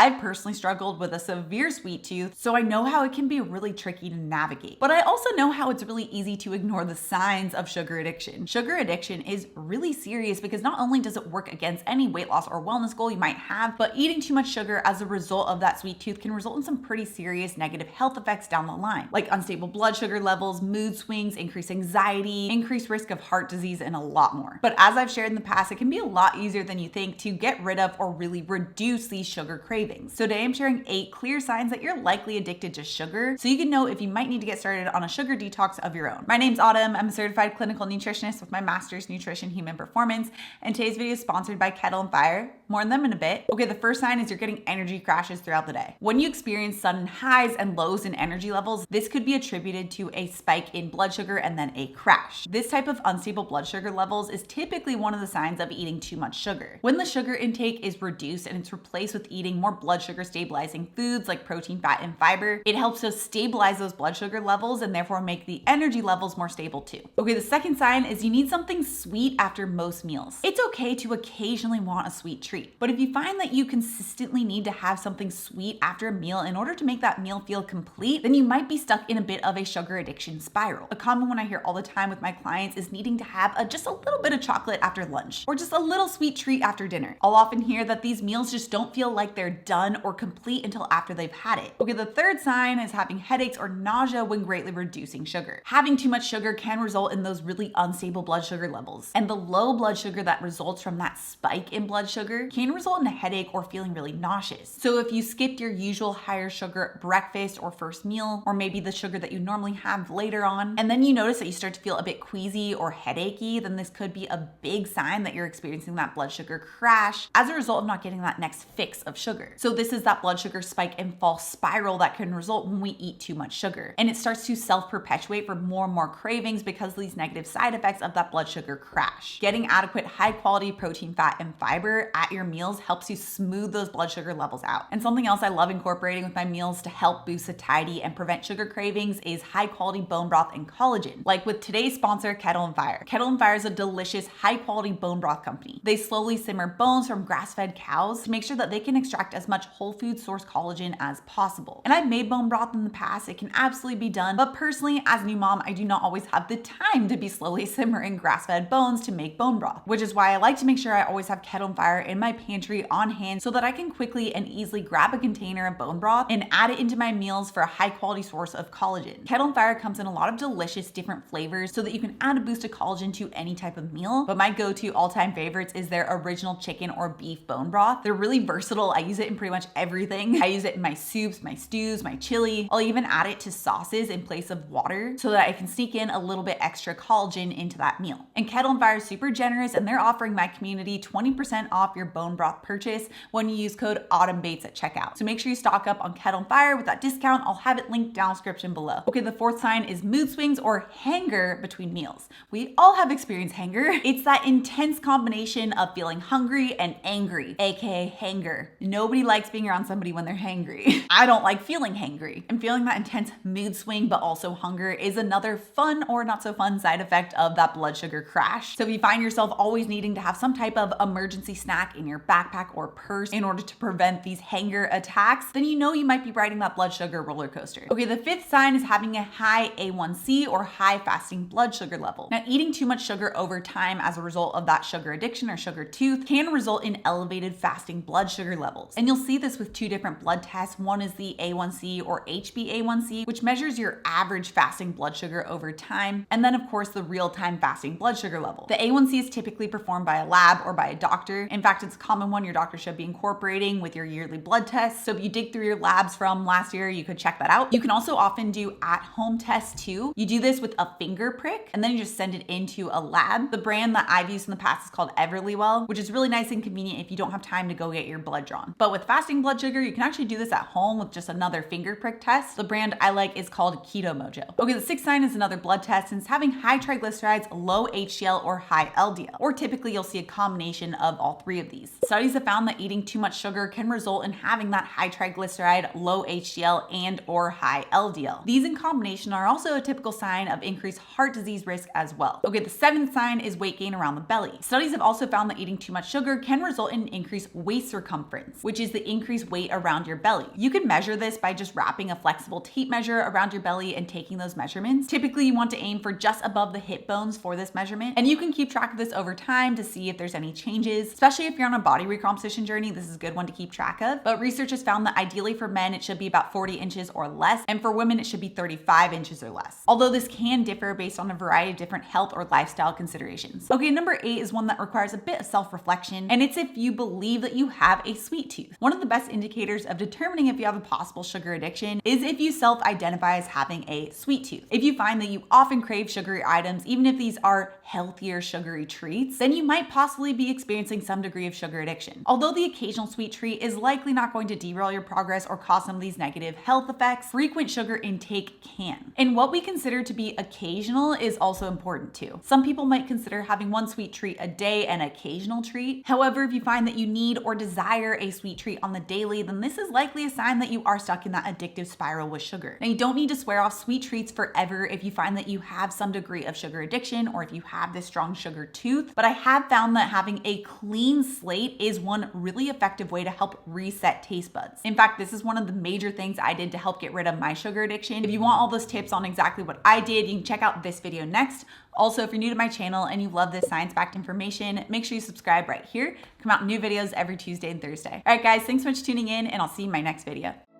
I've personally struggled with a severe sweet tooth, so I know how it can be really tricky to navigate. But I also know how it's really easy to ignore the signs of sugar addiction. Sugar addiction is really serious because not only does it work against any weight loss or wellness goal you might have, but eating too much sugar as a result of that sweet tooth can result in some pretty serious negative health effects down the line, like unstable blood sugar levels, mood swings, increased anxiety, increased risk of heart disease, and a lot more. But as I've shared in the past, it can be a lot easier than you think to get rid of or really reduce these sugar cravings. So today I'm sharing 8 clear signs that you're likely addicted to sugar, so you can know if you might need to get started on a sugar detox of your own. My name's Autumn. I'm a certified clinical nutritionist with my master's nutrition human performance, and today's video is sponsored by Kettle and Fire. More on them in a bit. Okay, the first sign is you're getting energy crashes throughout the day. When you experience sudden highs and lows in energy levels, this could be attributed to a spike in blood sugar and then a crash. This type of unstable blood sugar levels is typically one of the signs of eating too much sugar. When the sugar intake is reduced and it's replaced with eating more blood sugar stabilizing foods like protein, fat, and fiber, it helps to stabilize those blood sugar levels and therefore make the energy levels more stable too. Okay, the second sign is you need something sweet after most meals. It's okay to occasionally want a sweet treat, but if you find that you consistently need to have something sweet after a meal in order to make that meal feel complete, then you might be stuck in a bit of a sugar addiction spiral. A common one I hear all the time with my clients is needing to have just a little bit of chocolate after lunch or just a little sweet treat after dinner. I'll often hear that these meals just don't feel like they're done or complete until after they've had it. Okay, the third sign is having headaches or nausea when greatly reducing sugar. Having too much sugar can result in those really unstable blood sugar levels, and the low blood sugar that results from that spike in blood sugar can result in a headache or feeling really nauseous. So if you skipped your usual higher sugar breakfast or first meal, or maybe the sugar that you normally have later on, and then you notice that you start to feel a bit queasy or headachy, then this could be a big sign that you're experiencing that blood sugar crash as a result of not getting that next fix of sugar. So this is that blood sugar spike and fall spiral that can result when we eat too much sugar. And it starts to self-perpetuate for more and more cravings because of these negative side effects of that blood sugar crash. Getting adequate high quality protein, fat, and fiber at your meals helps you smooth those blood sugar levels out. And something else I love incorporating with my meals to help boost satiety and prevent sugar cravings is high quality bone broth and collagen. Like with today's sponsor, Kettle and Fire. Kettle and Fire is a delicious high quality bone broth company. They slowly simmer bones from grass-fed cows to make sure that they can extract as much whole food source collagen as possible. And I've made bone broth in the past. It can absolutely be done, but personally, as a new mom, I do not always have the time to be slowly simmering grass-fed bones to make bone broth, which is why I like to make sure I always have Kettle and Fire in my pantry on hand so that I can quickly and easily grab a container of bone broth and add it into my meals for a high quality source of collagen. Kettle and Fire comes in a lot of delicious different flavors so that you can add a boost of collagen to any type of meal, but my go-to all-time favorites is their original chicken or beef bone broth. They're really versatile. I use it in pretty much everything. I use it in my soups, my stews, my chili. I'll even add it to sauces in place of water so that I can sneak in a little bit extra collagen into that meal. And Kettle and Fire is super generous, and they're offering my community 20% off your bone broth purchase when you use code AUTUMNBAITS at checkout. So make sure you stock up on Kettle and Fire with that discount. I'll have it linked down in the description below. Okay, the fourth sign is mood swings or hanger between meals. We all have experienced hanger. It's that intense combination of feeling hungry and angry, aka hanger. Nobody likes being around somebody when they're hangry. I don't like feeling hangry. And feeling that intense mood swing but also hunger is another fun or not so fun side effect of that blood sugar crash. So if you find yourself always needing to have some type of emergency snack in your backpack or purse in order to prevent these hanger attacks, then you know you might be riding that blood sugar roller coaster. Okay, the fifth sign is having a high A1C or high fasting blood sugar level. Now, eating too much sugar over time as a result of that sugar addiction or sugar tooth can result in elevated fasting blood sugar levels. And you'll see this with two different blood tests. One is the A1C or HbA1c, which measures your average fasting blood sugar over time. And then of course the real-time fasting blood sugar level. The A1C is typically performed by a lab or by a doctor. In fact, it's a common one your doctor should be incorporating with your yearly blood tests. So if you dig through your labs from last year, you could check that out. You can also often do at-home tests too. You do this with a finger prick and then you just send it into a lab. The brand that I've used in the past is called Everlywell, which is really nice and convenient if you don't have time to go get your blood drawn. But with fasting blood sugar, you can actually do this at home with just another finger prick test. The brand I like is called Keto Mojo. Okay, the sixth sign is another blood test, and it's having high triglycerides, low HDL, or high LDL. Or typically you'll see a combination of all three of these. Studies have found that eating too much sugar can result in having that high triglyceride, low HDL, and or high LDL. These in combination are also a typical sign of increased heart disease risk as well. Okay, the seventh sign is weight gain around the belly. Studies have also found that eating too much sugar can result in increased waist circumference, which is the increased weight around your belly. You can measure this by just wrapping a flexible tape measure around your belly and taking those measurements. Typically, you want to aim for just above the hip bones for this measurement, and you can keep track of this over time to see if there's any changes. Especially if you're on a body recomposition journey, this is a good one to keep track of. But research has found that ideally for men, it should be about 40 inches or less, and for women, it should be 35 inches or less. Although this can differ based on a variety of different health or lifestyle considerations. Okay, number 8 is one that requires a bit of self-reflection, and it's if you believe that you have a sweet tooth. One of the best indicators of determining if you have a possible sugar addiction is if you self-identify as having a sweet tooth. If you find that you often crave sugary items, even if these are healthier sugary treats, then you might possibly be experiencing some degree of sugar addiction. Although the occasional sweet treat is likely not going to derail your progress or cause some of these negative health effects, frequent sugar intake can. And what we consider to be occasional is also important too. Some people might consider having one sweet treat a day an occasional treat. However, if you find that you need or desire a sweet treat on the daily, then this is likely a sign that you are stuck in that addictive spiral with sugar. Now, you don't need to swear off sweet treats forever if you find that you have some degree of sugar addiction or if you have this strong sugar tooth, but I have found that having a clean slate is one really effective way to help reset taste buds. In fact, this is one of the major things I did to help get rid of my sugar addiction. If you want all those tips on exactly what I did, you can check out this video next. Also, if you're new to my channel and you love this science-backed information, make sure you subscribe right here. Come out new videos every Tuesday and Thursday. All right, guys, thanks so much for tuning in, and I'll see you in my next video.